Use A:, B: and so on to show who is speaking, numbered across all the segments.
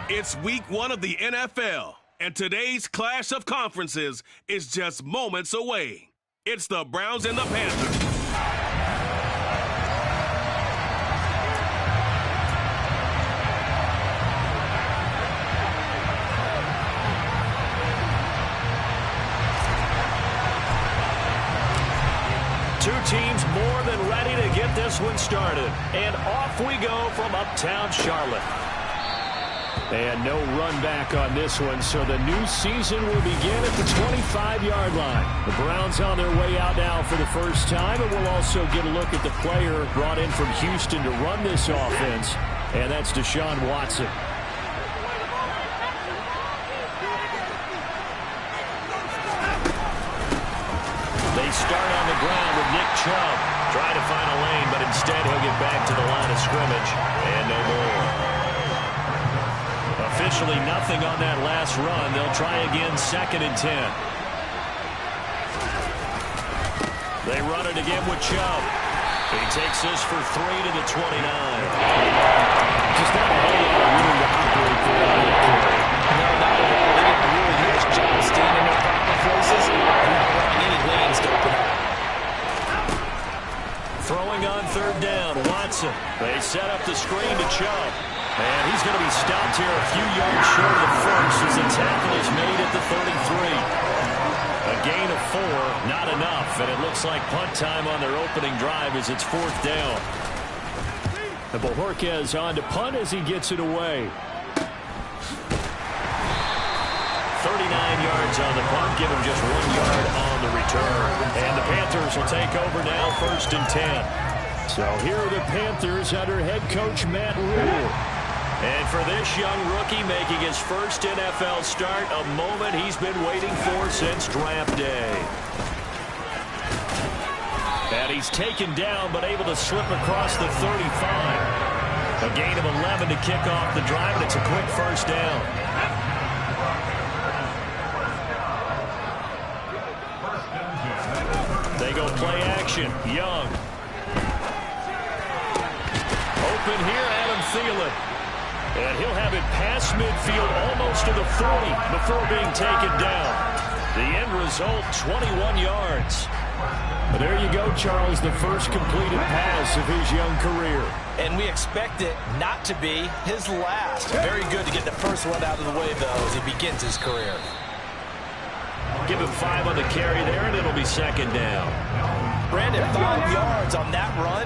A: It's week 1 of the NFL, and today's clash of conferences is just moments away. It's the Browns and the Panthers.
B: Two teams more than ready to get this one started. And off we go from uptown Charlotte. And no run back on this one, so the new season will begin at the 25-yard line. The Browns on their way out now for the first time, and we'll also get a look at the player brought in from Houston to run this offense, and that's Deshaun Watson. They start on the ground with Nick Chubb. Try to find a lane, but instead he'll get back to the line of scrimmage, and no more. Officially nothing on that last run. They'll try again, 2nd and 10. They run it again with Chubb. He takes this for 3 to the 29. Just not a whole lot of room to operate there.
C: No, not at all. They did a really nice job staying in their proper places and not allowing any lanes to open up.
B: Throwing on 3rd down, Watson. They set up the screen to Chubb. And he's going to be stopped here a few yards short of the first as the tackle is made at the 33. A gain of 4, not enough, and it looks like punt time on their opening drive as it's 4th down. And Bojorquez on to punt as he gets it away. 39 yards on the punt, give him just 1 yard on the return. And the Panthers will take over now, 1st and 10. So here are the Panthers under head coach Matt Rule. And for this young rookie making his first NFL start, a moment he's been waiting for since draft day. And he's taken down but able to slip across the 35. A gain of 11 to kick off the drive, and it's a quick 1st down. They go play action. Young. Open here, Adam Thielen. And he'll have it past midfield almost to the 40 before being taken down. The end result, 21 yards. But there you go, Charles, the first completed pass of his young career.
C: And we expect it not to be his last. Very good to get the first one out of the way, though, as he begins his career.
B: Give him 5 on the carry there, and it'll be 2nd down.
C: Brandon, 5 yards on that run.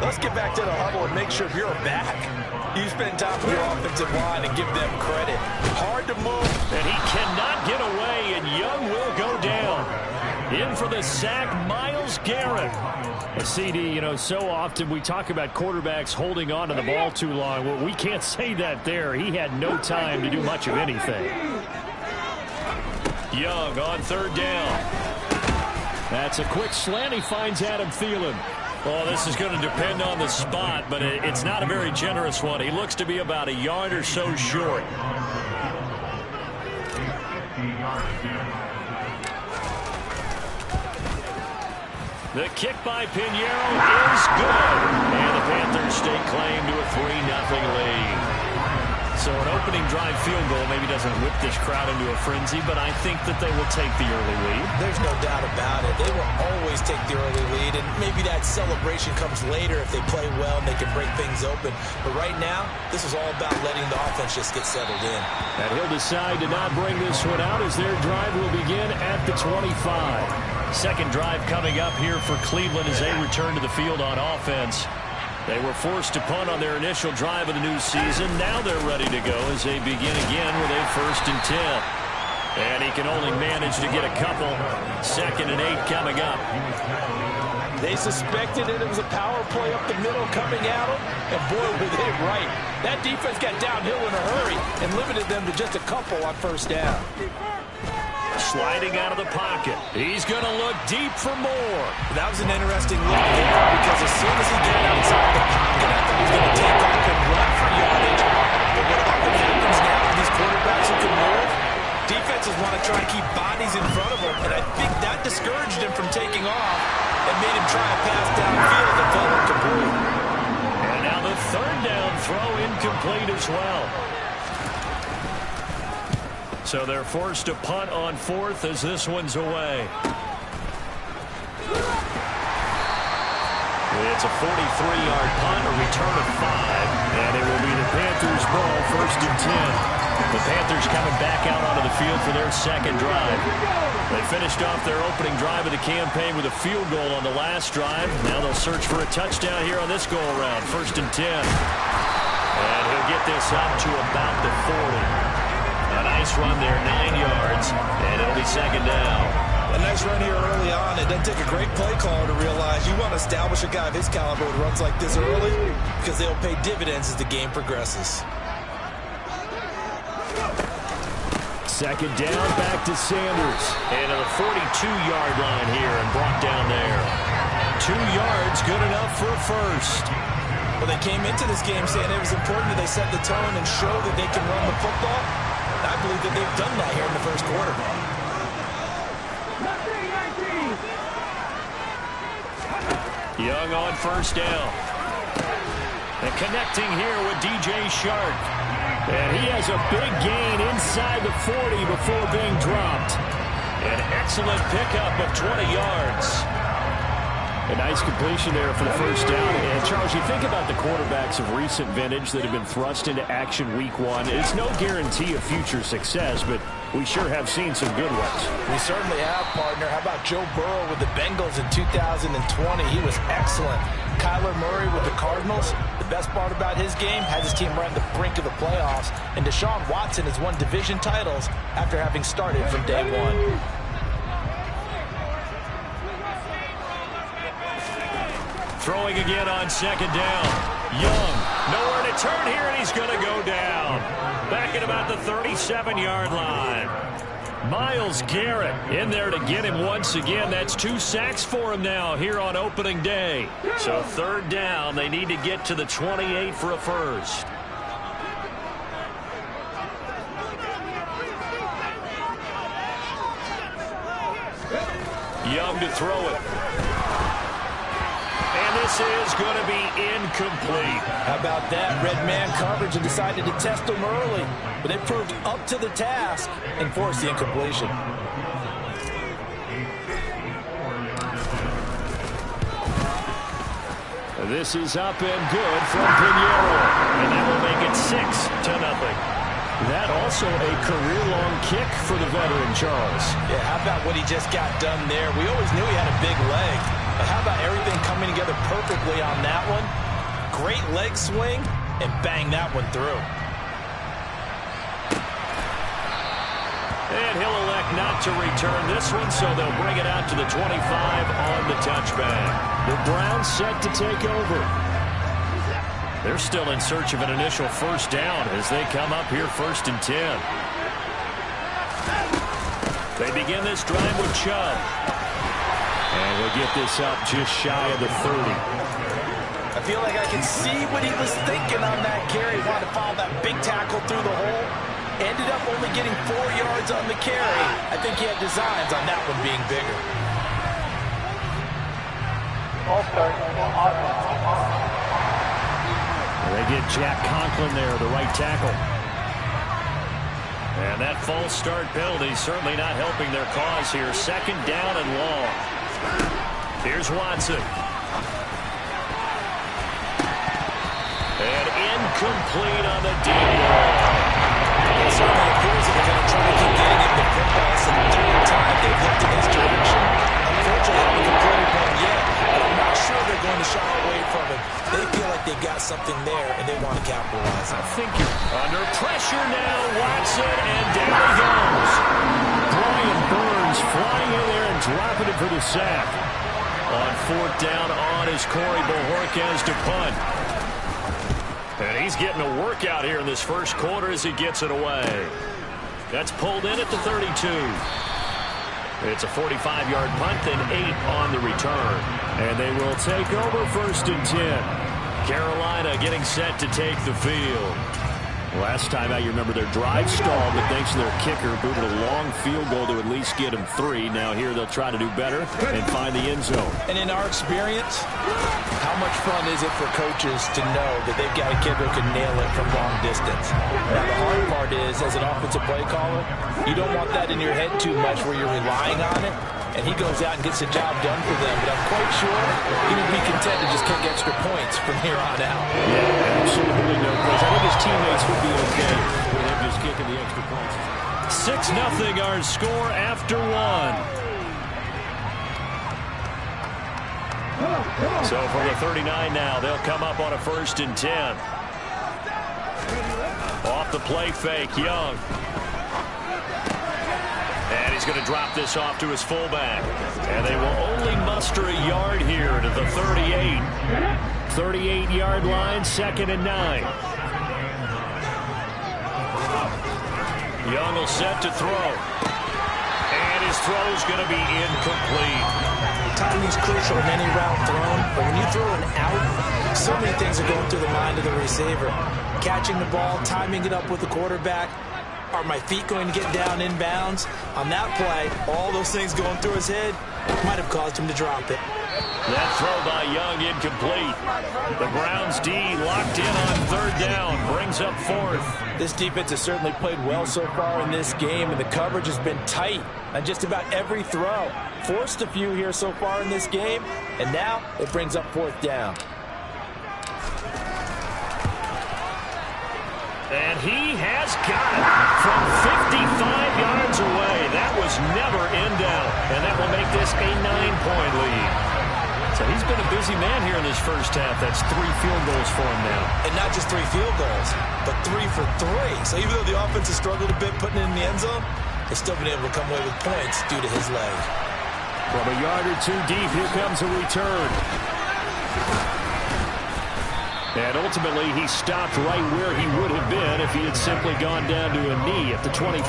C: Let's get back to the huddle and make sure you're back. You spend time with your offensive line and give them credit. Hard to move.
B: And he cannot get away, and Young will go down. In for the sack, Myles Garrett. A CD, you know, so often we talk about quarterbacks holding on to the ball too long. Well, we can't say that there. He had no time to do much of anything. Young on 3rd down. That's a quick slant. He finds Adam Thielen. Well, this is going to depend on the spot, but it's not a very generous one. He looks to be about a yard or so short. The kick by Pinheiro is good. And the Panthers stake claim to a 3-0 lead. So an opening drive field goal maybe doesn't whip this crowd into a frenzy, but I think that they will take the early lead.
C: There's no doubt about it. They will always take the early lead, and maybe that celebration comes later if they play well and they can break things open. But right now, this is all about letting the offense just get settled in.
B: And he'll decide to not bring this one out as their drive will begin at the 25. 2nd drive coming up here for Cleveland as they return to the field on offense. They were forced to punt on their initial drive of the new season. Now they're ready to go as they begin again with a 1st and 10. And he can only manage to get a couple. 2nd and 8 coming up.
C: They suspected that it was a power play up the middle coming at them, and boy, were they right. That defense got downhill in a hurry and limited them to just a couple on 1st down.
B: Sliding out of the pocket. He's going to look deep for more.
C: That was an interesting look there because as soon as he got outside the pocket, I thought he was going to take off and run for yardage. But what often happens now with these quarterbacks who can move, defenses want to try and keep bodies in front of them, and I think that discouraged him from taking off and made him try a pass downfield that fell incomplete.
B: And now the 3rd down throw incomplete as well. So they're forced to punt on fourth as this one's away. It's a 43-yard punt, a return of 5, and it will be the Panthers' ball, first and 10. The Panthers coming back out onto the field for their second drive. They finished off their opening drive of the campaign with a field goal on the last drive. Now they'll search for a touchdown here on this go-around, first and 10. And he'll get this up to about the 40. A nice run there, 9 yards, and it'll be second down.
C: A nice run here early on. It doesn't take a great play caller to realize you want to establish a guy of his caliber with runs like this early because they'll pay dividends as the game progresses.
B: Second down, back to Sanders. And a 42-yard line here and brought down there. 2 yards, good enough for a first.
C: Well, they came into this game saying it was important that they set the tone and show that they can run the football. I believe that they've done that here in the first quarter.
B: Young on first down. And connecting here with DJ Shark. And he has a big gain inside the 40 before being dropped. An excellent pickup of 20 yards. A nice completion there for the first down. And, Charles, you think about the quarterbacks of recent vintage that have been thrust into action week 1. It's no guarantee of future success, but we sure have seen some good ones.
C: We certainly have, partner. How about Joe Burrow with the Bengals in 2020? He was excellent. Kyler Murray with the Cardinals. The best part about his game has his team right at the brink of the playoffs. And Deshaun Watson has won division titles after having started from day 1.
B: Throwing again on second down. Young, nowhere to turn here, and he's going to go down. Back at about the 37-yard line. Myles Garrett in there to get him once again. That's 2 sacks for him now here on opening day. So third down, they need to get to the 28 for a first. Young to throw it. And this is going to be incomplete.
C: How about that? Red man coverage and decided to test them early. But they proved up to the task and forced the incompletion.
B: This is up and good from Pinheiro. And that will make it 6-0. That also a career-long kick for the veteran, Charles.
C: Yeah, how about what he just got done there? We always knew he had a big leg. But how about everything coming together perfectly on that one? Great leg swing, and bang that one through.
B: And he'll elect not to return this one, so they'll bring it out to the 25 on the touchback. The Browns set to take over. They're still in search of an initial first down as they come up here first and 10. They begin this drive with Chubb. And we'll get this up just shy of the 30.
C: I feel like I can see what he was thinking on that carry. He wanted to follow that big tackle through the hole. Ended up only getting 4 yards on the carry. I think he had designs on that one being bigger.
B: They get Jack Conklin there, the right tackle. And that false start penalty certainly not helping their cause here. Second down and long. Here's Watson. And incomplete on the deep ball.
C: It certainly appears that they're going to try to keep getting him the football. So every time they've looked in this direction, unfortunately, they haven't completed one yet. But I'm not sure they're going to shy away from it. They feel like they've got something there, and they want to capitalize on it.
B: I think you're under pressure now. Watson, and down he goes. Brian Burns flying in there and dropping it for the sack. On fourth down on is Corey Bojorquez to punt. And he's getting a workout here in this first quarter as he gets it away. That's pulled in at the 32. It's a 45-yard punt, then 8 on the return. And they will take over first and 10. Carolina getting set to take the field. Last time out, you remember their drive stalled, but thanks to their kicker, booted a long field goal to at least get them 3. Now here they'll try to do better and find the end zone.
C: And in our experience, how much fun is it for coaches to know that they've got a kicker who can nail it from long distance? Now the hard part is, as an offensive play caller, you don't want that in your head too much where you're relying on it. And he goes out and gets the job done for them. But I'm quite sure he would be content to just kick extra points from here on out.
B: Yeah, absolutely no place. I think his teammates would be okay with him just kicking the extra points. 6-0 our score after 1. So from the 39 now, they'll come up on a 1st and 10. Off the play fake, Young. And he's going to drop this off to his fullback. And they will only muster a yard here to the 38. 38-yard line, 2nd and 9. Young will set to throw. And his throw's going to be incomplete.
C: Timing's crucial in any route thrown, but when you throw an out, so many things are going through the mind of the receiver. Catching the ball, timing it up with the quarterback. Are my feet going to get down inbounds? On that play, all those things going through his head might have caused him to drop it.
B: That throw by Young incomplete. The Browns D locked in on 3rd down, brings up 4th.
C: This defense has certainly played well so far in this game, and the coverage has been tight on just about every throw. Forced a few here so far in this game, and now it brings up 4th down.
B: And he has got it from 55 yards away. That was never in doubt. And that will make this a 9-point lead. So he's been a busy man here in this first half. That's 3 field goals for him now.
C: And not just 3 field goals, but 3 for 3. So even though the offense has struggled a bit putting it in the end zone, they've still been able to come away with points due to his leg.
B: From a yard or 2 deep, here comes a return. And ultimately, he stopped right where he would have been if he had simply gone down to a knee at the 25.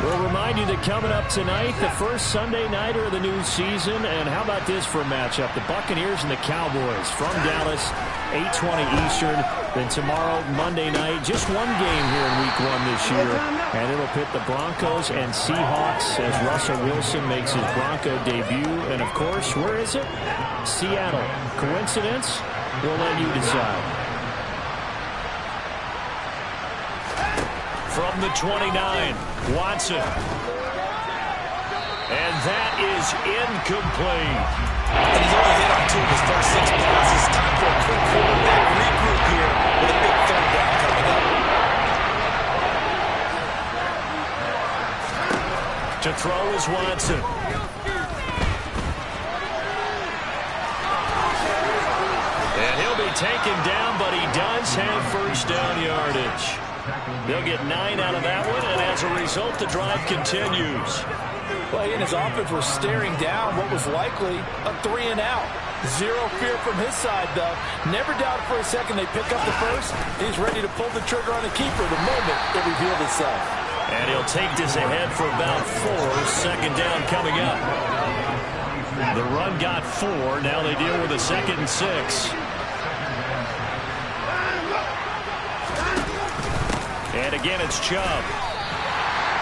B: We'll remind you that coming up tonight, the first Sunday nighter of the new season. And how about this for a matchup? The Buccaneers and the Cowboys from Dallas, 8:20 Eastern. Then tomorrow, Monday night, just one game here in Week 1 this year. And it'll pit the Broncos and Seahawks as Russell Wilson makes his Bronco debut. And, of course, where is it? Seattle. Coincidence? We'll let you decide. From the 29, Watson. And that is incomplete.
C: And he's only hit on 2 of his first 6 passes. Time for a quick quarterback regroup here with a big 3rd down coming up.
B: To throw is Watson. And he'll be taken down, but he does have 1st down yardage. They'll get 9 out of that one, and as a result, the drive continues.
C: Well, he and his offense were staring down what was likely a 3 and out. Zero fear from his side, though. Never doubted for a second they pick up the first. He's ready to pull the trigger on the keeper the moment it revealed itself.
B: And he'll take this ahead for about 4. 2nd down coming up. The run got 4. Now they deal with a 2nd and 6. And again, it's Chubb.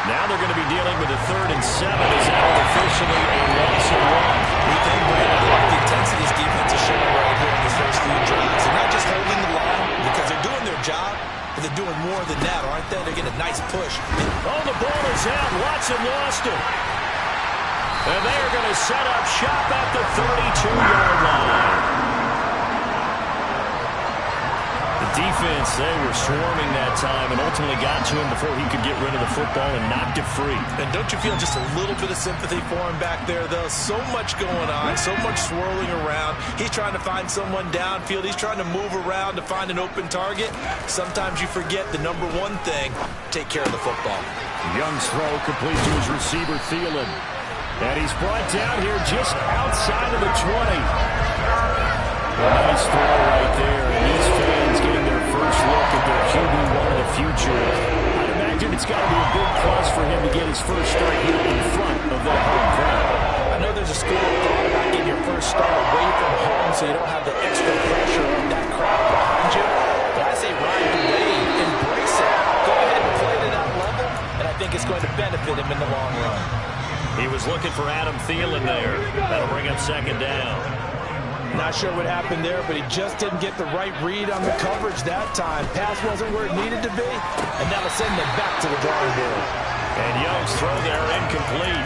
B: Now they're going to be dealing with a 3rd and 7. Is that officially a loss of 1?
C: We think the intensity this defense is showing right here in these first few drives. They're not just holding the line because they're doing their job, but they're doing more than that, aren't they? They're getting a nice push.
B: Oh, the ball is out. Watson lost it. And they are going to set up shop at the 32-yard line. The defense, they were swarming that time and ultimately got to him before he could get rid of the football and knocked it free.
C: And don't you feel just a little bit of sympathy for him back there, though? So much going on, so much swirling around. He's trying to find someone downfield. He's trying to move around to find an open target. Sometimes you forget the number one thing, take care of the football.
B: Young's throw complete to his receiver, Thielen. And he's brought down here just outside of the 20. A nice throw right there. And these fans getting their first look at their QB1 of the future. I'd imagine it's got to be a big plus for him to get his first start here in front of that home crowd.
C: I know there's a school of thought about getting your first start away from home so you don't have the extra pressure of that crowd behind you. But I say ride the wave, embrace benefit him in the long run.
B: He was looking for Adam Thielen there. That'll bring up second down.
D: Not sure what happened there, but he just didn't get the right read on the coverage that time. Pass wasn't where it needed to be, and that'll send them back to the drawing board.
B: And Young's throw there incomplete.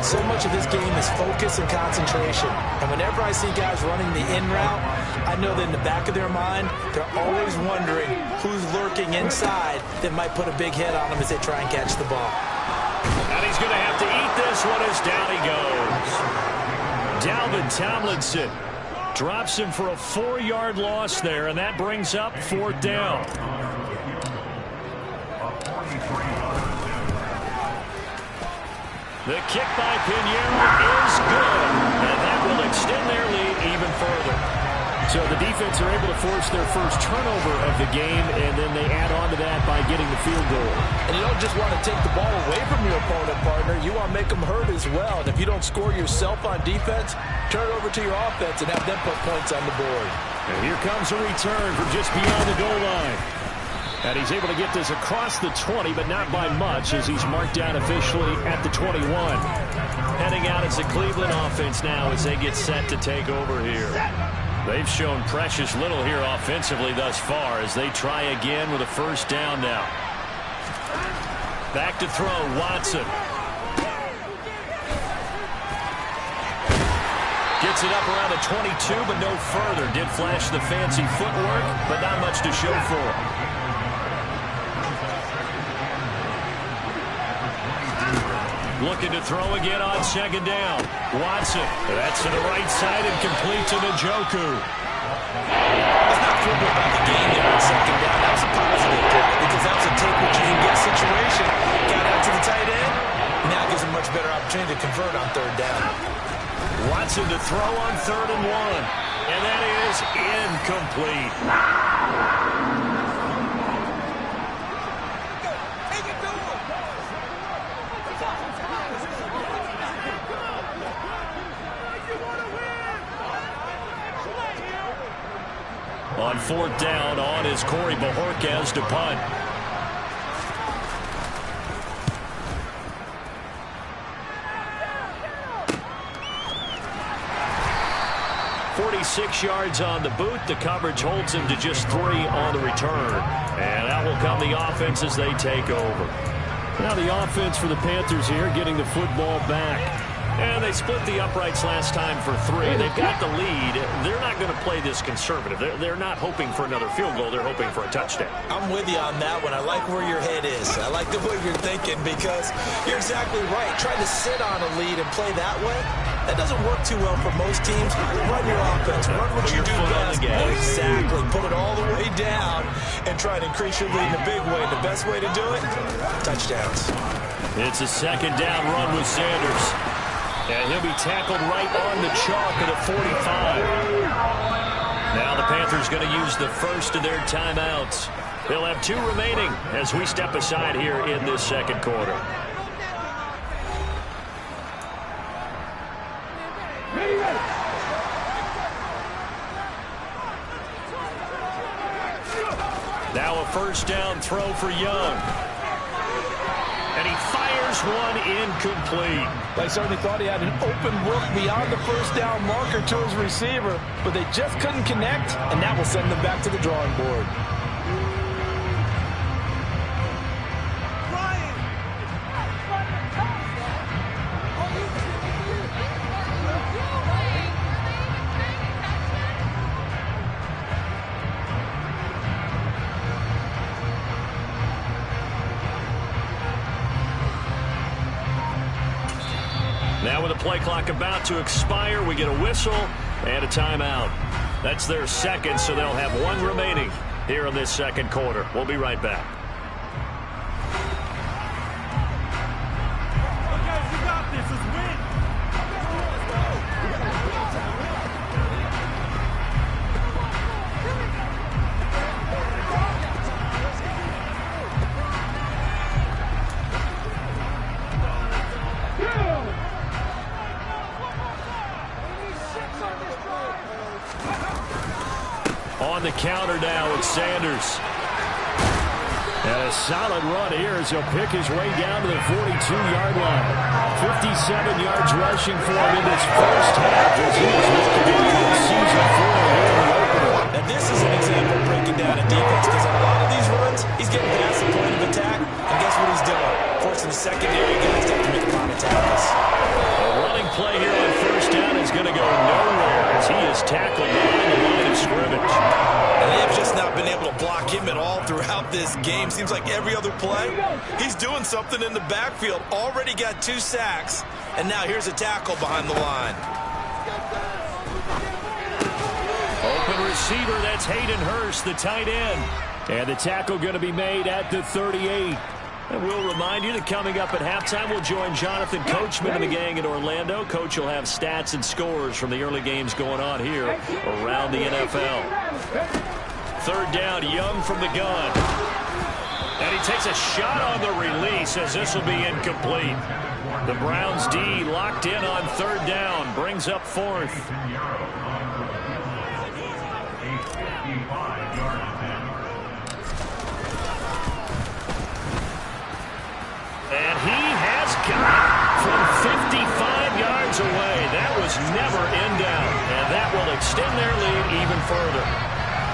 C: So much of this game is focus and concentration. And whenever I see guys running the in route, I know that in the back of their mind, they're always wondering who's lurking inside that might put a big hit on them as they try and catch the ball.
B: And he's going to have to eat this one as down he goes. Dalvin Tomlinson drops him for a 4-yard loss there, and that brings up fourth down. The kick by Pinheiro is good, and that will extend their lead even further. So the defense are able to force their first turnover of the game, and then they add on to that by getting the field goal.
D: And you don't just want to take the ball away from your opponent, partner. You want to make them hurt as well. And if you don't score yourself on defense, turn it over to your offense and have them put points on the board.
B: And here comes a return from just beyond the goal line. And he's able to get this across the 20, but not by much, as he's marked down officially at the 21. Heading out as the Cleveland offense now as they get set to take over here. They've shown precious little here offensively thus far as they try again with a first down now. Back to throw, Watson. Gets it up around the 22, but no further. Did flash the fancy footwork, but not much to show for it. Looking to throw again on second down. Watson. That's to the right side and complete to Njoku.
C: Let's not quibble about the game there on second down. That was a positive play because that was a take what you can get situation. Got out to the tight end. Now gives him a much better opportunity to convert on third down.
B: Watson to throw on 3rd and 1. And that is incomplete. On 4th down, on is Corey Bojorquez to punt. "46 yards on the boot. The coverage holds him to just 3 on the return. And that will come the offense as they take over. Now the offense for the Panthers here getting the football back. And they split the uprights last time for 3. They've got the lead. They're not going to play this conservative. They're not hoping for another field goal. They're hoping for a touchdown.
C: I'm with you on that one. I like where your head is. I like the way you're thinking because you're exactly right. Trying to sit on a lead and play that way, that doesn't work too well for most teams. Run your offense. Run what you do best. Exactly. Put it all the way down and try to increase your lead in a big way. The best way to do it, touchdowns.
B: It's a second down run with Sanders. And he'll be tackled right on the chalk of the 45. Now the Panthers going to use the first of their timeouts. They'll have 2 remaining as we step aside here in this second quarter. Now a first down throw for Young. And he fires one incomplete.
D: They certainly thought he had an open look beyond the first down marker to his receiver, but they just couldn't connect, and that will send them back to the drawing board.
B: Now with the play clock about to expire, we get a whistle and a timeout. That's their second, so they'll have 1 remaining here in this second quarter. We'll be right back. On the counter now, it's Sanders. And a solid run here as he'll pick his way down to the 42-yard line. 57 yards rushing for him in this first half as he was looking to get season 4 here in the opener.
C: Now this is an example of breaking down a defense because on a lot of these runs, he's getting past the point of attack, and guess what he's doing? Forcing the secondary guys to have to make a lot of tackles.
B: A running play here on first down is going to go nowhere as he is tackled behind the line of scrimmage.
C: And they have just not been able to block him at all throughout this game. Seems like every other play, he's doing something in the backfield. Already got 2 sacks, and now here's a tackle behind the line.
B: Open receiver, that's Hayden Hurst, the tight end. And the tackle going to be made at the 38. And we'll remind you that coming up at halftime, we'll join Jonathan Coachman and the gang in Orlando. Coach will have stats and scores from the early games going on here around the NFL. Third down, Young from the gun. And he takes a shot on the release as this will be incomplete. The Browns D locked in on third down, brings up fourth. And he has got it from 55 yards away. That was never in down, and that will extend their lead even further.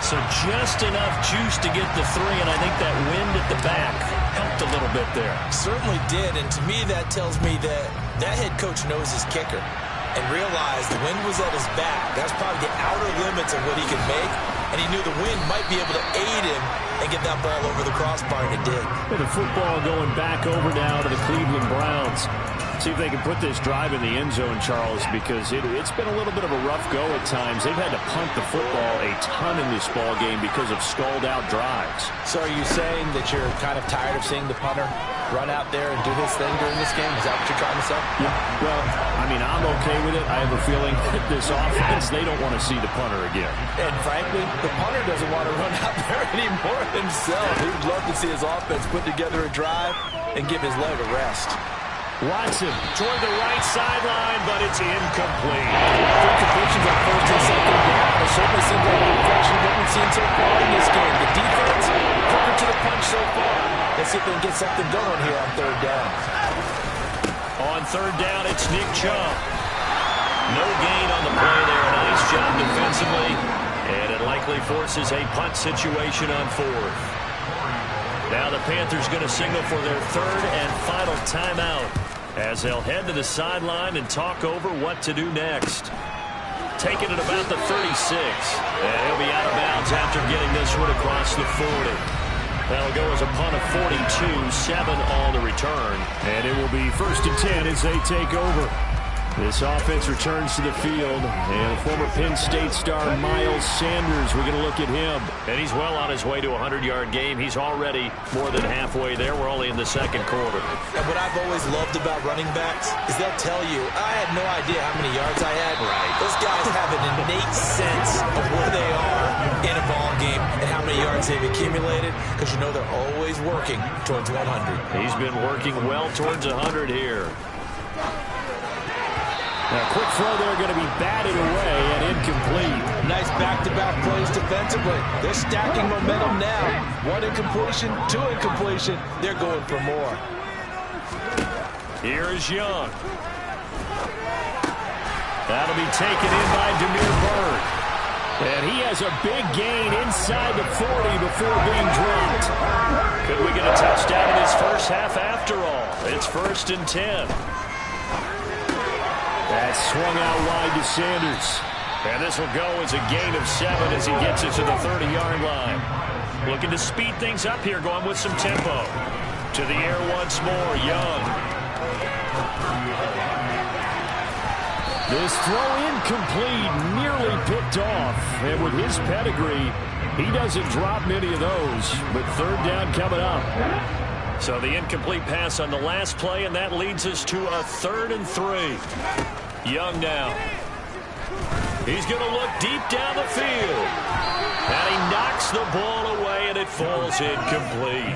B: So just enough juice to get the 3, and I think that wind at the back helped a little bit there.
C: Certainly did, and to me that tells me that that head coach knows his kicker and realized the wind was at his back. That's probably the outer limits of what he could make, and he knew the wind might be able to aid him and get that ball over the crossbar, and it did.
B: Well, the football going back over now to the Cleveland Browns. See if they can put this drive in the end zone, Charles, because it's been a little bit of a rough go at times. They've had to punt the football a ton in this ball game because of stalled-out drives.
D: So are you saying that you're kind of tired of seeing the punter run out there and do his thing during this game? Is that what you're trying to say?
B: Yeah. Well, I mean, I'm okay with it. I have a feeling that this offense, they don't want to see the punter again.
D: And frankly, the punter doesn't want to run out there anymore himself. He'd love to see his offense put together a drive and give his leg a rest.
B: Watson toward the right sideline, but it's incomplete.
D: 3 completions on first and second down. It certainly seems like a reflection of what we've seen so far in this game. The defense, quicker to the punch so far. Let's see if they can get something going here on third down.
B: On third down, it's Nick Chubb. No gain on the play there. Nice job defensively. And it likely forces a punt situation on fourth. Now the Panthers going to signal for their third and final timeout as they'll head to the sideline and talk over what to do next. Taking it about the 36. And he'll be out of bounds after getting this one across the 40. That'll go as a punt of 42, 7 on the return. And it will be 1st and 10 as they take over. This offense returns to the field, and former Penn State star Miles Sanders, we're going to look at him. And he's well on his way to a 100-yard game. He's already more than halfway there. We're only in the second quarter.
C: And what I've always loved about running backs is they'll tell you, I had no idea how many yards I had. Right. Those guys have an innate sense of where they are in a ball game and how many yards they've accumulated, because you know they're always working towards 100.
B: He's been working well towards 100 here. Now, a quick throw there going to be batted away and incomplete.
D: Nice back-to-back plays defensively. They're stacking momentum now. 1 incompletion, 2 incompletion. They're going for more.
B: Here's Young. That'll be taken in by Demir Bird. And he has a big gain inside the 40 before being dropped. Could we get a touchdown in this first half after all? It's 1st and 10. That's swung out wide to Sanders. And this will go as a gain of 7 as he gets it to the 30-yard line. Looking to speed things up here, going with some tempo. To the air once more, Young. This throw incomplete, nearly picked off. And with his pedigree, he doesn't drop many of those. But third down coming up. So the incomplete pass on the last play, and that leads us to a 3rd and 3. Young now. He's going to look deep down the field. And he knocks the ball away, and it falls incomplete.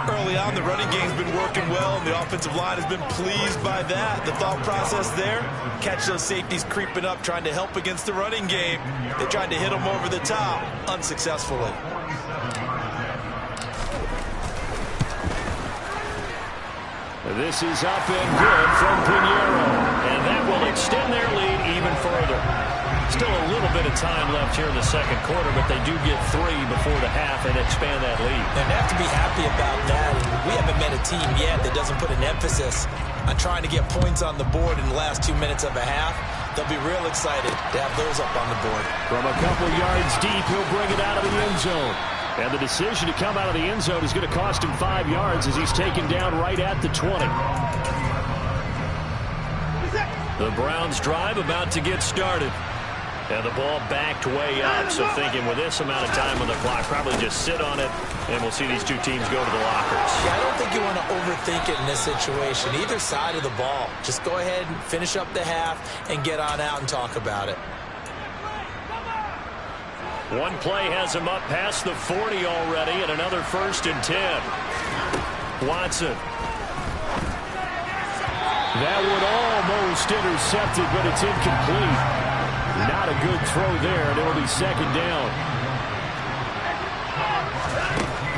C: Early on, the running game's been working well, and the offensive line has been pleased by that. The thought process there, catch those safeties creeping up, trying to help against the running game. They tried to hit them over the top, unsuccessfully.
B: This is up and good from Pinheiro. And that will extend their lead even further. Still a little bit of time left here in the second quarter, but they do get 3 before the half and expand that lead.
D: And they have to be happy about that. We haven't met a team yet that doesn't put an emphasis on trying to get points on the board in the last 2 minutes of a half. They'll be real excited to have those up on the board.
B: From a couple yards deep, he'll bring it out of the end zone. And the decision to come out of the end zone is going to cost him 5 yards as he's taken down right at the 20. The Browns drive about to get started. And the ball backed way up, so thinking with this amount of time on the clock, probably just sit on it, and we'll see these two teams go to the lockers.
D: Yeah, I don't think you want to overthink it in this situation. Either side of the ball. Just go ahead and finish up the half and get on out and talk about it.
B: One play has him up past the 40 already, and another 1st and 10. Watson. That one almost intercepted, but it's incomplete. Not a good throw there, and it'll be 2nd down.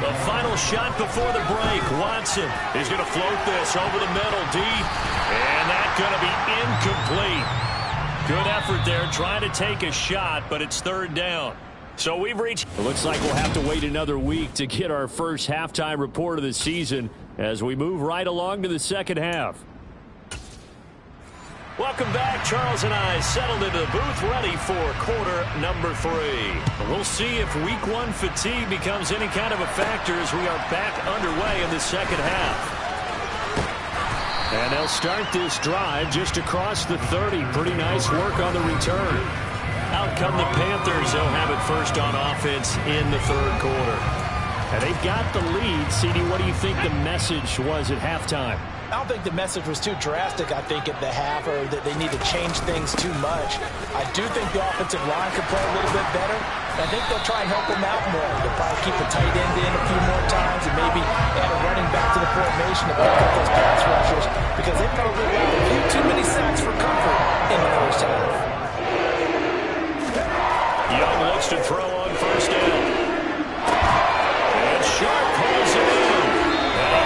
B: The final shot before the break. Watson is going to float this over the middle deep, and that's going to be incomplete. Good effort there trying to take a shot, but it's 3rd down. So we've reached... It looks like we'll have to wait another week to get our first halftime report of the season as we move right along to the second half. Welcome back. Charles and I settled into the booth ready for quarter number 3. We'll see if week 1 fatigue becomes any kind of a factor as we are back underway in the second half. And they'll start this drive just across the 30. Pretty nice work on the return. Out come the Panthers. They'll have it first on offense in the 3rd quarter. And they've got the lead. CD, what do you think the message was at halftime?
E: I don't think the message was too drastic, I think, at the half, or that they need to change things too much. I do think the offensive line could play a little bit better. I think they'll try and help them out more. They'll probably keep a tight end in a few more times and maybe add a running back to the formation to pick up those pass rushers, because they probably got a few too many sacks for comfort in the first half.
B: Young looks to throw on 1st down. And Sharp pulls it in.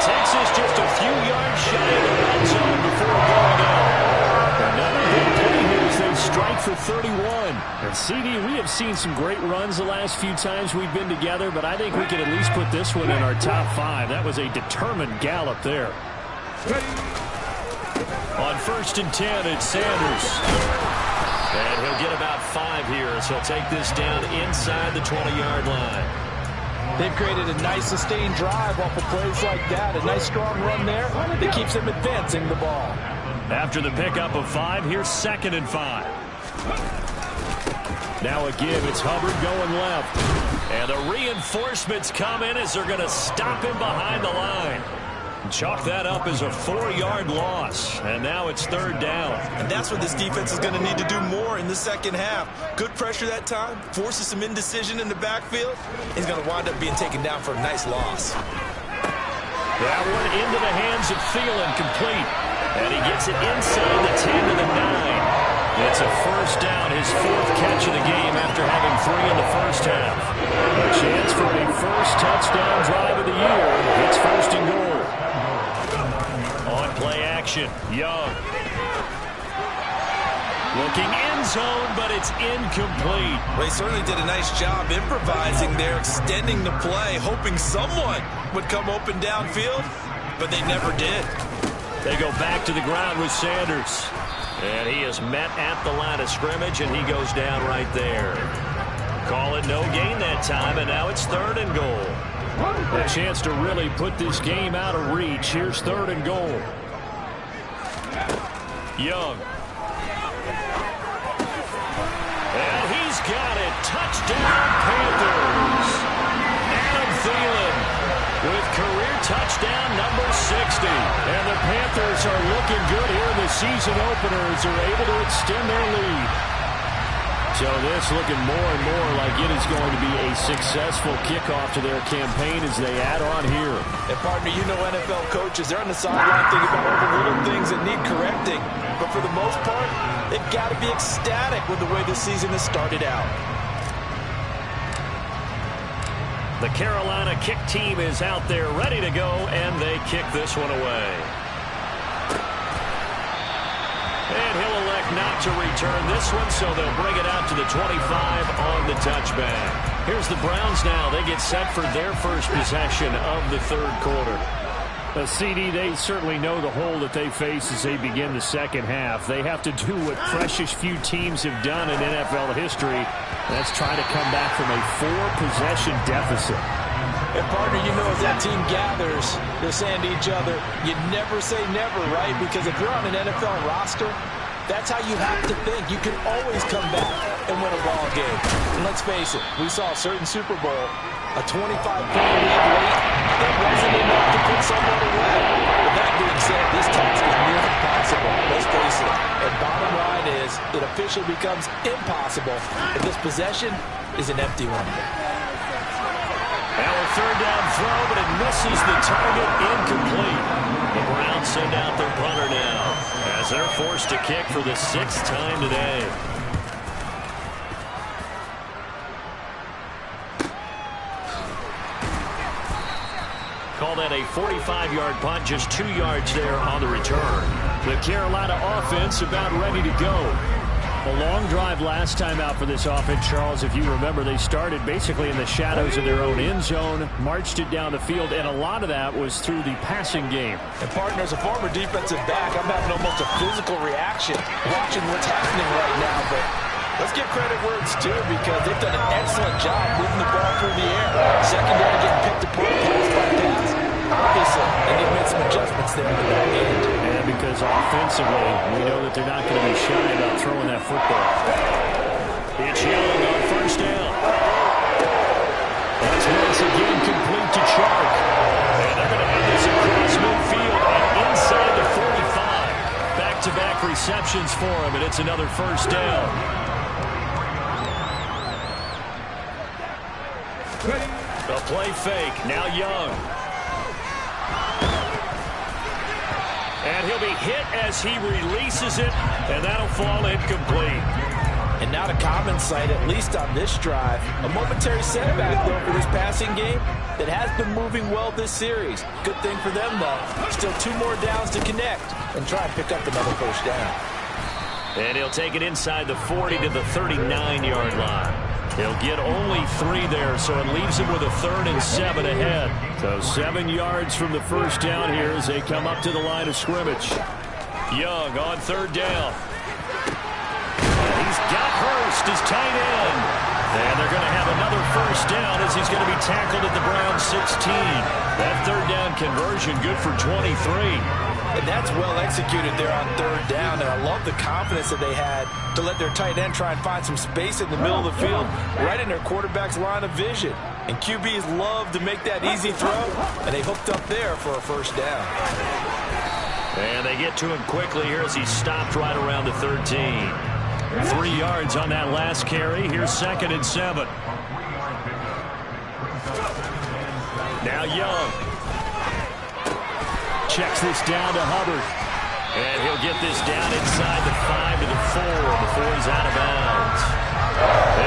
B: Takes us just a few yards shy of the red zone before going out. Another big play here as they strike for 31. And CD, we have seen some great runs the last few times we've been together, but I think we can at least put this one in our top 5. That was a determined gallop there. On 1st and 10, it's Sanders. And he'll get about 5 here as he'll take this down inside the 20-yard line.
E: They've created a nice sustained drive off of plays like that. A nice strong run there that keeps them advancing the ball.
B: After the pickup of 5, here's 2nd and 5. Now a give. It's Hubbard going left. And the reinforcements come in as they're going to stop him behind the line. Chalk that up as a 4-yard loss. And now it's 3rd down.
C: And that's what this defense is going to need to do more in the second half. Good pressure that time. Forces some indecision in the backfield. He's going to wind up being taken down for a nice loss.
B: That one into the hands of Thielen, complete. And he gets it inside the 10 to the 9. It's a 1st down, his 4th catch of the game after having 3 in the first half. A chance for a first touchdown drive of the year. It's 1st and goal. On play action, Young. Looking end zone, but it's incomplete.
C: Well, he certainly did a nice job improvising there, extending the play, hoping someone would come open downfield, but they never did.
B: They go back to the ground with Sanders. And he is met at the line of scrimmage, and he goes down right there. Call it no gain that time, and now it's 3rd and goal. A chance to really put this game out of reach. Here's 3rd and goal. Young. And he's got it. Touchdown, Panthers. Adam Thielen with career touchdown number 60. And the Panthers are looking good here in the season opener as they're able to extend their lead. So this looking more and more like it is going to be a successful kickoff to their campaign as they add on here.
E: And partner, you know NFL coaches, they're on the sideline thinking about all the little things that need correcting. But for the most part, they've got to be ecstatic with the way this season has started out.
B: The Carolina kick team is out there ready to go, and they kick this one away. And he'll elect not to return this one, so they'll bring it out to the 25 on the touchback. Here's the Browns now. They get set for their first possession of the third quarter.
F: CD, they certainly know the hole that they face as they begin the second half. They have to do what precious few teams have done in NFL history. That's try to come back from a 4-possession deficit.
E: And, partner, you know, as that team gathers, they're saying to each other, you never say never, right? Because if you're on an NFL roster, that's how you have to think. You can always come back and win a ball game. And let's face it, we saw a certain Super Bowl, a 25-point lead late. That wasn't enough to put someone away. But that being said, this task is near impossible. Let's face it. And bottom line is, it officially becomes impossible if this possession is an empty one.
B: Now a third down throw, but it misses the target, incomplete. The Browns send out their punter now as they're forced to kick for the 6th time today. Call that a 45-yard punt, just 2 yards there on the return. The Carolina offense about ready to go.
F: A long drive last time out for this offense, Charles. If you remember, they started basically in the shadows of their own end zone, marched it down the field, and a lot of that was through the passing game.
E: And, partner, as a former defensive back, I'm having almost a physical reaction watching what's happening right now. But let's give credit where it's due because they've done an excellent job moving the ball through the air. Secondary getting picked apart pass by pass. Obviously, and they've made some adjustments there in the back end.
F: And because offensively, we know that they're not going to be shy about throwing that football.
B: It's Young on first down. That's once again complete to Chark. And they're going to have this across midfield and inside the 45. Back-to-back receptions for him, and it's another first down. A play fake. Now Young. And he'll be hit as he releases it, and that'll fall incomplete.
E: And not a common sight, at least on this drive. A momentary setback, though, for this passing game that has been moving well this series. Good thing for them, though. Still 2 more downs to connect and try and pick up another first down.
B: And he'll take it inside the 40 to the 39-yard line. He'll get only 3 there, so it leaves him with a 3rd and 7 ahead.
F: So 7 yards from the first down here as they come up to the line of scrimmage.
B: Young on 3rd down. And he's got Hurst as tight end. And they're going to have another first down as he's going to be tackled at the Browns 16. That 3rd down conversion good for 23.
E: And that's well executed there on 3rd down. And I love the confidence that they had to let their tight end try and find some space in the middle of the field, right in their quarterback's line of vision. And QBs love to make that easy throw, and they hooked up there for a first down.
B: And they get to him quickly here as he stopped right around the 13. 3 yards on that last carry. Here's 2nd and 7. Now Young. Checks this down to Hubbard. And he'll get this down inside the 5 to the 4 before he's out of bounds.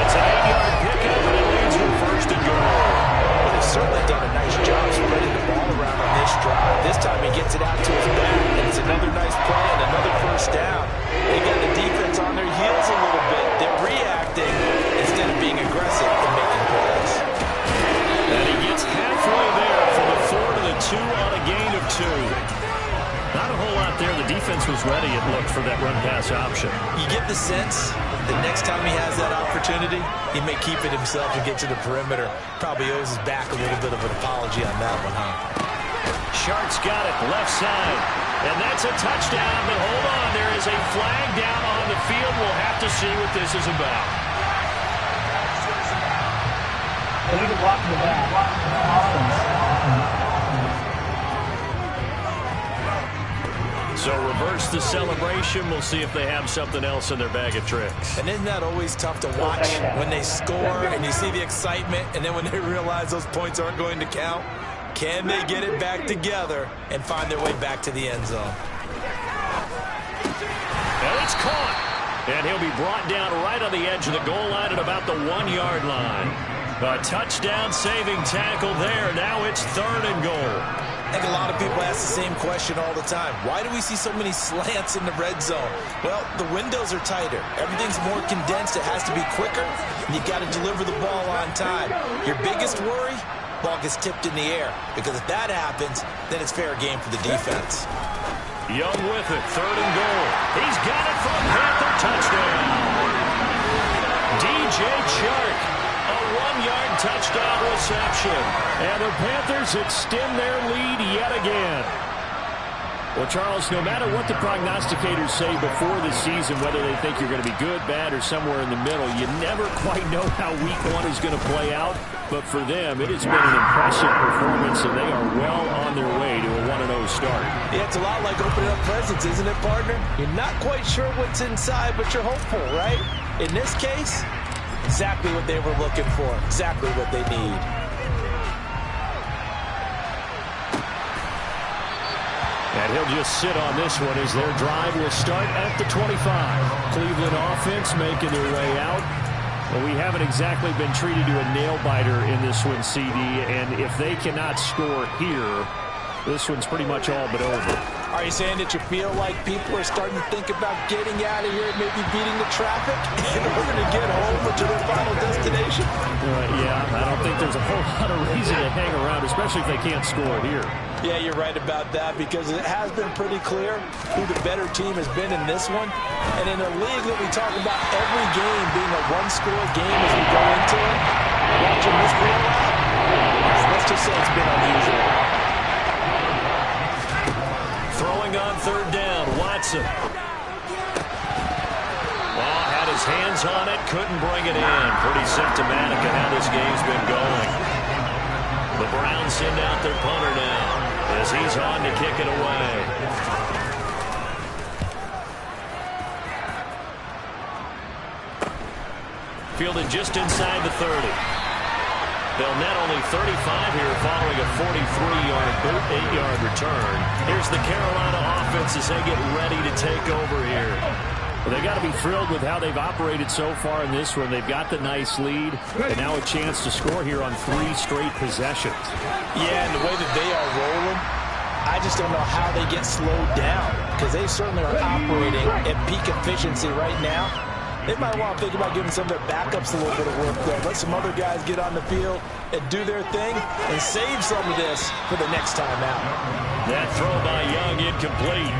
B: It's an 8-yard pickup, and it leads for 1st and goal.
E: Well, they've certainly done a nice job spreading the ball around on this drive. This time he gets it out to his back, and it's another nice play and another first down. They got the defense on their heels a little bit. They're reacting instead of being aggressive and making plays.
B: And he gets halfway there from the 4 to the 2 on a gain of 2. Not a whole lot there. The defense was ready, it looked, for that run-pass option.
E: You get the sense that next time he has that opportunity, he may keep it himself and get to the perimeter. Probably owes his back a little bit of an apology on that one, huh?
B: Shark's got it left side. And that's a touchdown, but hold on. There is a flag down on the field. We'll have to see what this is about. So reverse the celebration. We'll see if they have something else in their bag of tricks.
E: And isn't that always tough to watch when they score and you see the excitement, and then when they realize those points aren't going to count? Can they get it back together and find their way back to the end zone?
B: And it's caught. And he'll be brought down right on the edge of the goal line at about the 1-yard line. A touchdown saving tackle there. Now it's 3rd and goal.
E: I think a lot of people ask the same question all the time. Why do we see so many slants in the red zone? Well, the windows are tighter. Everything's more condensed. It has to be quicker, and you've got to deliver the ball on time. Your biggest worry, ball gets tipped in the air, because if that happens, then it's fair game for the defense.
B: Young with it, 3rd and goal. He's got it for a Panther touchdown. DJ Chark, a 1-yard touchdown reception. And the Panthers extend their lead yet again. Well, Charles, no matter what the prognosticators say before the season, whether they think you're going to be good, bad, or somewhere in the middle, you never quite know how week 1 is going to play out. But for them, it has been an impressive performance, and they are well on their way to a 1-0 start.
E: Yeah, it's a lot like opening up presents, isn't it, partner? You're not quite sure what's inside, but you're hopeful, right? In this case, exactly what they were looking for, exactly what they need.
B: And he'll just sit on this one as their drive will start at the 25. Cleveland offense making their way out. Well, we haven't exactly been treated to a nail-biter in this one, CD, and if they cannot score here, this one's pretty much all but over.
E: Are you saying that you feel like people are starting to think about getting out of here, maybe beating the traffic in order to get home to their final destination?
B: Yeah, I don't think there's a whole lot of reason to hang around, especially if they can't score here.
E: Yeah, you're right about that, because it has been pretty clear who the better team has been in this one. And in a league that we talk about every game being a one-score game as we go into it, watching this blowout, let's just say it's been unusual.
B: Throwing on 3rd down, Watson. Well, had his hands on it, couldn't bring it in. Pretty symptomatic of how this game's been going. The Browns send out their punter now as he's on to kick it away. Fielded just inside the 30. They'll net only 35 here following a 43-yard boot, 8-yard return. Here's the Carolina offense as they get ready to take over here. Well, they got to be thrilled with how they've operated so far in this one. They've got the nice lead, and now a chance to score here on 3 straight possessions.
E: Yeah, and the way that they are rolling, I just don't know how they get slowed down, because they certainly are operating at peak efficiency right now. They might want to think about giving some of their backups a little bit of work, though. Let some other guys get on the field and do their thing and save some of this for the next time out.
B: That throw by Young incomplete.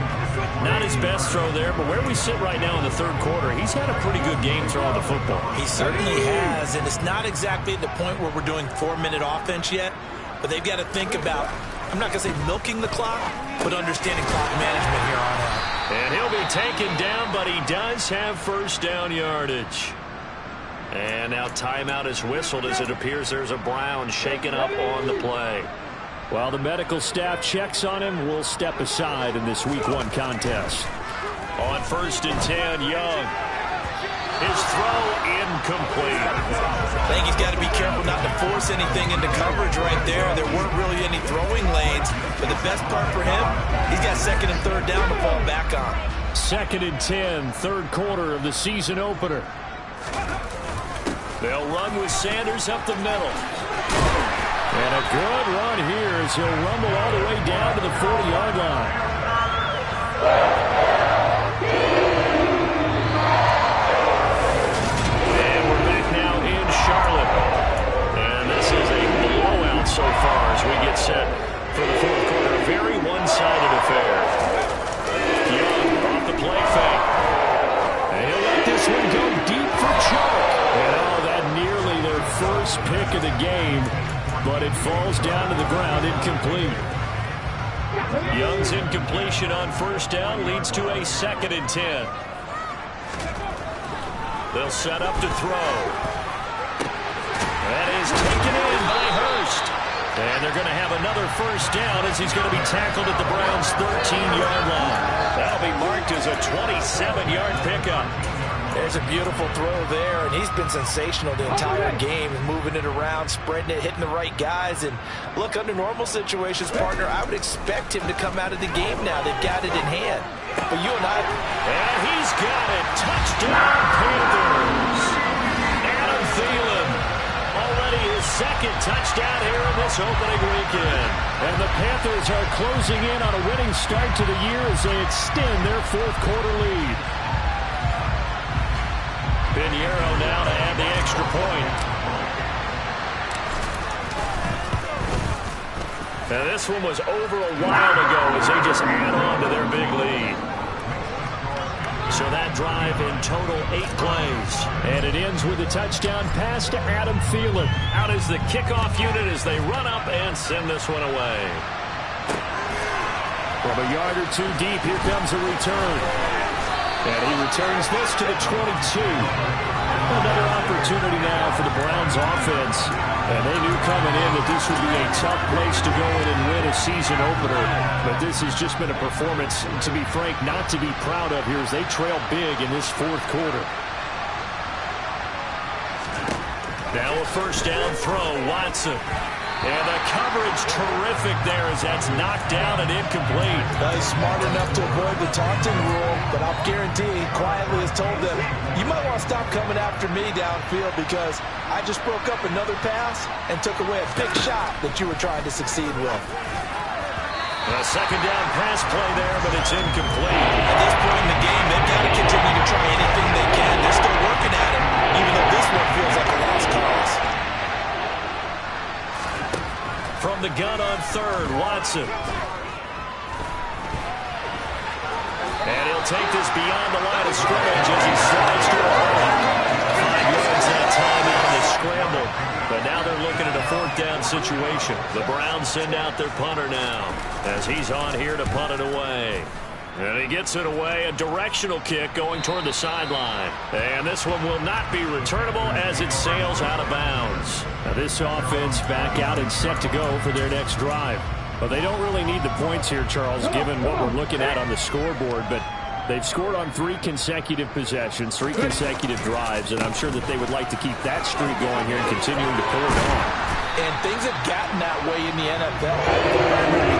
B: Not his best throw there, but where we sit right now in the 3rd quarter, he's had a pretty good game throwing the football.
E: He certainly has, and it's not exactly at the point where we're doing 4-minute offense yet, but they've got to think about, I'm not going to say milking the clock, but understanding clock management here on out.
B: And he'll be taken down, but he does have 1st down yardage. And now timeout is whistled as it appears there's a Brown shaken up on the play. While the medical staff checks on him, we'll step aside in this Week 1 contest. On 1st and 10, Young. His throw incomplete.
E: I think he's got to be careful not to force anything into coverage right there. There weren't really any throwing lanes, but the best part for him, he's got 2nd and 3rd down to fall back on.
B: 2nd and 10, 3rd quarter of the season opener. They'll run with Sanders up the middle. And a good run here as he'll rumble all the way down to the 40-yard line. And we're back now in Charlotte. And this is a blowout so far as we get set for the 4th quarter. A very one-sided affair. Young off the play fake. And he'll let this one go deep for Chuck. And that nearly their first pick of the game. But it falls down to the ground incomplete. Young's incompletion on 1st down leads to a 2nd and 10. They'll set up to throw. That is taken in by Hurst. And they're going to have another 1st down as he's going to be tackled at the Browns' 13-yard line. That'll be marked as a 27-yard pickup.
E: There's a beautiful throw there, and he's been sensational the entire game, moving it around, spreading it, hitting the right guys. And look, under normal situations, partner, I would expect him to come out of the game now. They've got it in hand. But you and I...
B: And he's got it. Touchdown, Panthers. Adam Thielen, already his second touchdown here in this opening weekend. And the Panthers are closing in on a winning start to the year as they extend their fourth quarter lead. Pinheiro now to add the extra point. Now this one was over a while ago as they just add on to their big lead. So that drive in total 8 plays. And it ends with a touchdown pass to Adam Thielen. Out is the kickoff unit as they run up and send this one away. From a yard or two deep, here comes a return. And he returns this to the 22. Another opportunity now for the Browns offense. And they knew coming in that this would be a tough place to go in and win a season opener. But this has just been a performance, to be frank, not to be proud of here as they trail big in this fourth quarter. Now a first down throw, Watson. And the coverage terrific there as that's knocked down and incomplete.
E: He's smart enough to avoid the taunting rule, but I'll guarantee he quietly has told them, you might want to stop coming after me downfield because I just broke up another pass and took away a big shot that you were trying to succeed with.
B: A second down pass play there, but it's incomplete.
C: At this point in the game, they've got to continue to try anything they can. They're still working at it, even though this one feels like a lost cause.
B: From the gun on third, Watson. And he'll take this beyond the line of scrimmage as he slides to a hole. 5 yards that time out of the scramble. But now they're looking at a fourth down situation. The Browns send out their punter now as he's on here to punt it away. And he gets it away, a directional kick going toward the sideline. And this one will not be returnable as it sails out of bounds. Now this offense back out and set to go for their next drive. Well, they don't really need the points here, Charles, given what we're looking at on the scoreboard. But they've scored on 3 consecutive possessions, 3 consecutive drives. And I'm sure that they would like to keep that streak going here and continuing to pull it on.
E: And things have gotten that way in the NFL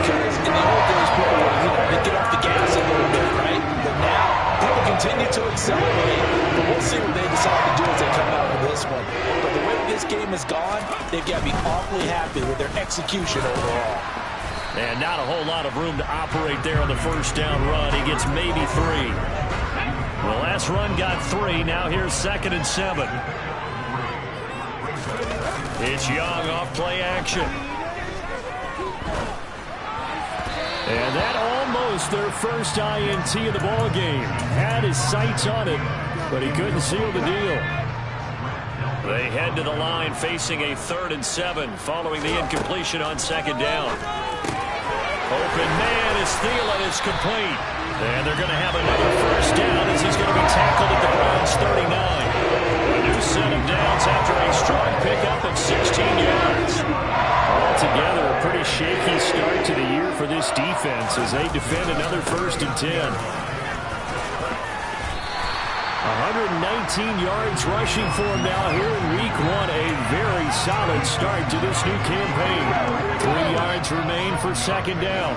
E: because in the old days, people would, they'd get off the gas a little bit, right? But now, people continue to accelerate, but we'll see what they decide to do as they come out of this one. But the way this game has gone, they've got to be awfully happy with their execution overall.
B: And not a whole lot of room to operate there on the first down run. He gets maybe 3. The last run got 3. Now here's 2nd and 7. It's Young off play action. And that almost their first INT of the ball game. Had his sights on it, but he couldn't seal the deal. They head to the line facing a 3rd and 7 following the incompletion on 2nd down. Open man is Thielen. It's complete. And they're going to have another first down as he's going to be tackled at the Browns' 39. A new set of downs after a strong pickup of 16 yards. Altogether, a pretty shaky start to the year for this defense as they defend another 1st and 10. 119 yards rushing for him now here in week 1. A very solid start to this new campaign. 3 yards remain for 2nd down.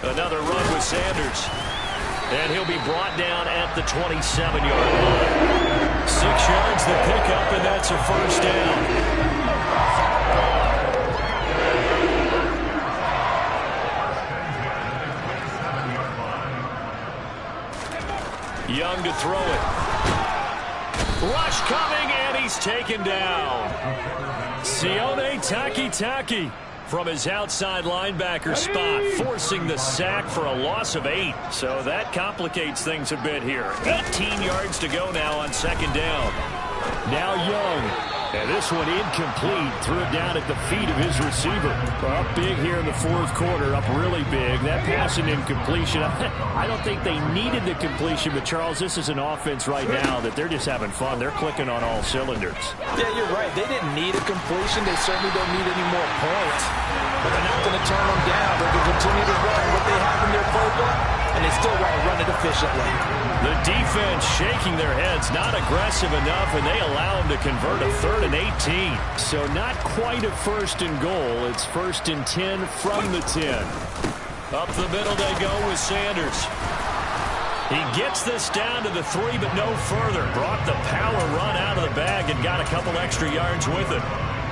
B: Another run with Sanders. And he'll be brought down at the 27-yard line. 6 yards the pickup, and that's a first down. Young to throw it. Rush coming, and he's taken down. Sione Takitaki from his outside linebacker spot, forcing the sack for a loss of 8. So that complicates things a bit here. 18 yards to go now on 2nd down. Now Young. And this one incomplete. Threw it down at the feet of his receiver. Up big here in the 4th quarter. Up really big. That pass and incompletion. I don't think they needed the completion, but Charles, this is an offense right now that they're just having fun. They're clicking on all cylinders.
E: Yeah, you're right. They didn't need a completion. They certainly don't need any more points. But they're not going to turn them down. They're going to continue to run what they have in their playbook, and they still want to run it efficiently.
B: The defense shaking their heads, not aggressive enough, and they allow them to convert a 3rd and 18. So not quite a 1st and goal. It's 1st and 10 from the 10. Up the middle they go with Sanders. He gets this down to the 3, but no further. Brought the power run out of the bag and got a couple extra yards with it.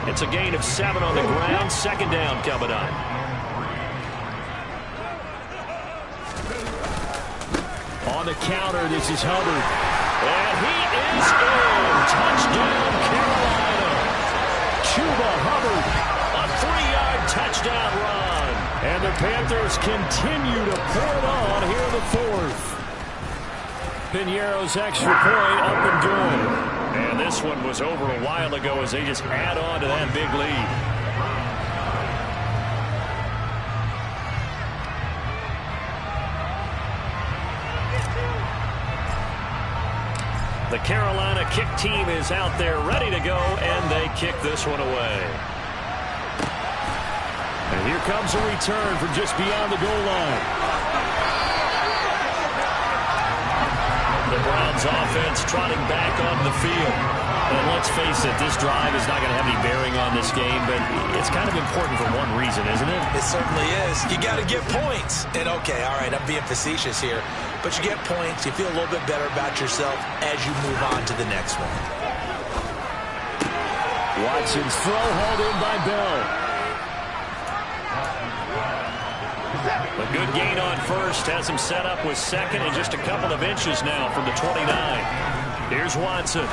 B: It's a gain of 7 on the ground. Second down coming up. On the counter, this is Hubbard. And he is in. Touchdown, Carolina. Chuba Hubbard, a 3-yard touchdown run. And the Panthers continue to pour it on here in the 4th. Piñeiro's extra point up and good. And this one was over a while ago as they just add on to that big lead. The Carolina kick team is out there ready to go, and they kick this one away. And here comes a return from just beyond the goal line. The Browns offense trotting back onto the field. And let's face it, this drive is not going to have any bearing on this game, but it's kind of important for one reason, isn't it?
E: It certainly is. You got to get points. And okay, all right, I'm being facetious here, but you get points, you feel a little bit better about yourself as you move on to the next one.
B: Watson's throw hauled in by Bell. A good gain on first, has him set up with second and just a couple of inches now from the 29. Here's Watson.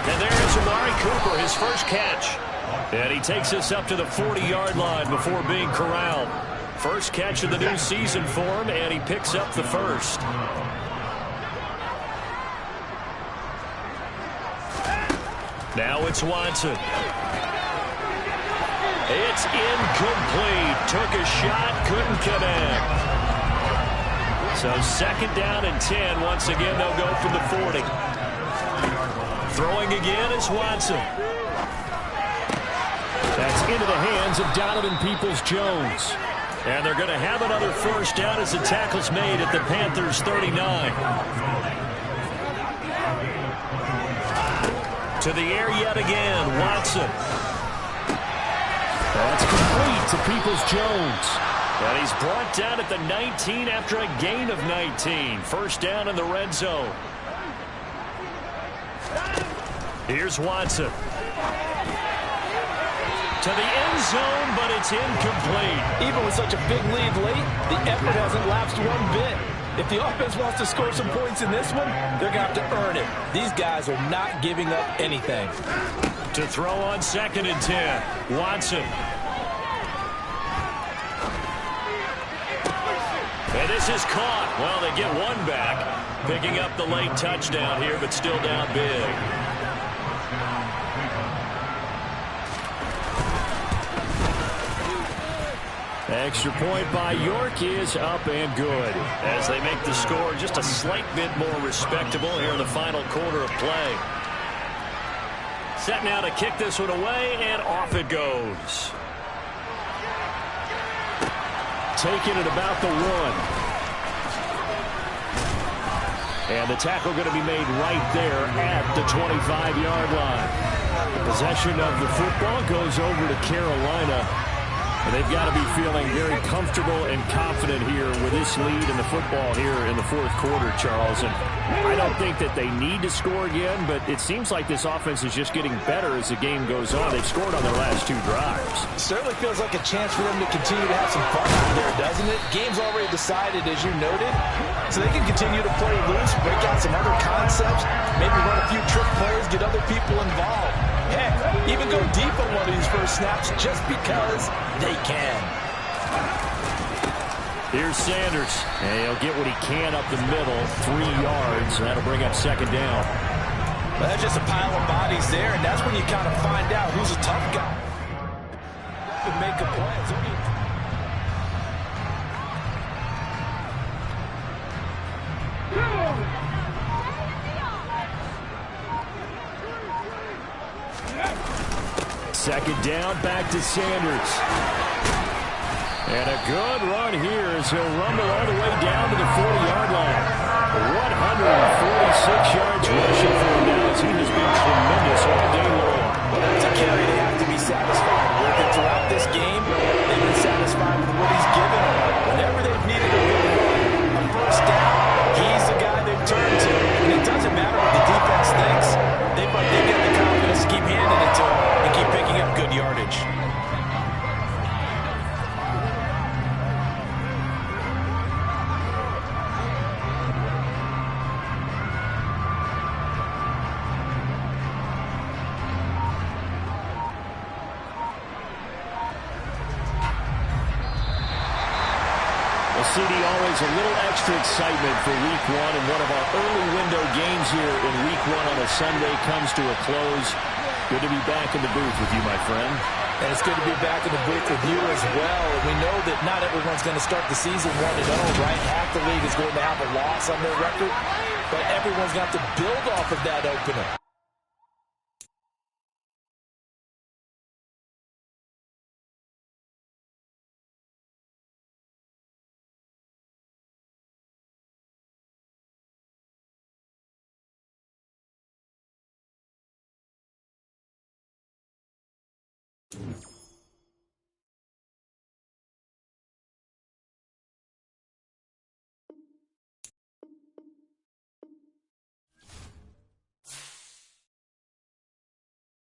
B: And there's Amari Cooper, his first catch. And he takes us up to the 40-yard line before being corralled. First catch of the new season for him, and he picks up the first. Now it's Watson. It's incomplete. Took a shot, couldn't connect. So second down and 10. Once again, they'll go from the 40. Throwing again is Watson. That's into the hands of Donovan Peoples-Jones. And they're going to have another first down as the tackle's made at the Panthers' 39. To the air yet again, Watson. That's complete to Peoples-Jones. And he's brought down at the 19 after a gain of 19. First down in the red zone. Here's Watson. To the end zone, but it's incomplete.
E: Even with such a big lead late, the effort hasn't lapsed one bit. If the offense wants to score some points in this one, they're going to have to earn it. These guys are not giving up anything.
B: To throw on second and 10, Watson. And this is caught. Well, they get one back, picking up the late touchdown here, but still down big. Extra point by York is up and good as they make the score just a slight bit more respectable here in the final quarter of play. Set now to kick this one away, and off it goes. Taking it about the 1. And the tackle going to be made right there at the 25-yard line. The possession of the football goes over to Carolina. And they've got to be feeling very comfortable and confident here with this lead in the football here in the fourth quarter, Charles. And I don't think that they need to score again, but it seems like this offense is just getting better as the game goes on. They've scored on their last 2 drives.
E: It certainly feels like a chance for them to continue to have some fun out there, doesn't it? Game's already decided, as you noted, so they can continue to play loose, break out some other concepts, maybe run a few trick plays, get other people involved. Heck, even go deep on one of these first snaps just because they can.
B: Here's Sanders. And he'll get what he can up the middle, 3 yards, and that'll bring up second down.
E: Well, that's just a pile of bodies there, and that's when you kind of find out who's a tough guy. To make a play.
B: Second down, back to Sanders. And a good run here as he'll rumble all the way down to the 40-yard line. 146 yards rushing for him now as he has been tremendous all day long.
E: Well, that's a carry they have to be satisfied with. And throughout this game, they've been satisfied with what he's given them. Whenever they've needed a first down,
F: CD, always a little extra excitement for Week 1, and one of our early window games here in Week 1 on a Sunday comes to a close. Good to be back in the booth with you, my friend.
E: And it's good to be back in the booth with you as well. We know that not everyone's going to start the season 1-0, right? Half the league is going to have a loss on their record, but everyone's got to build off of that opener.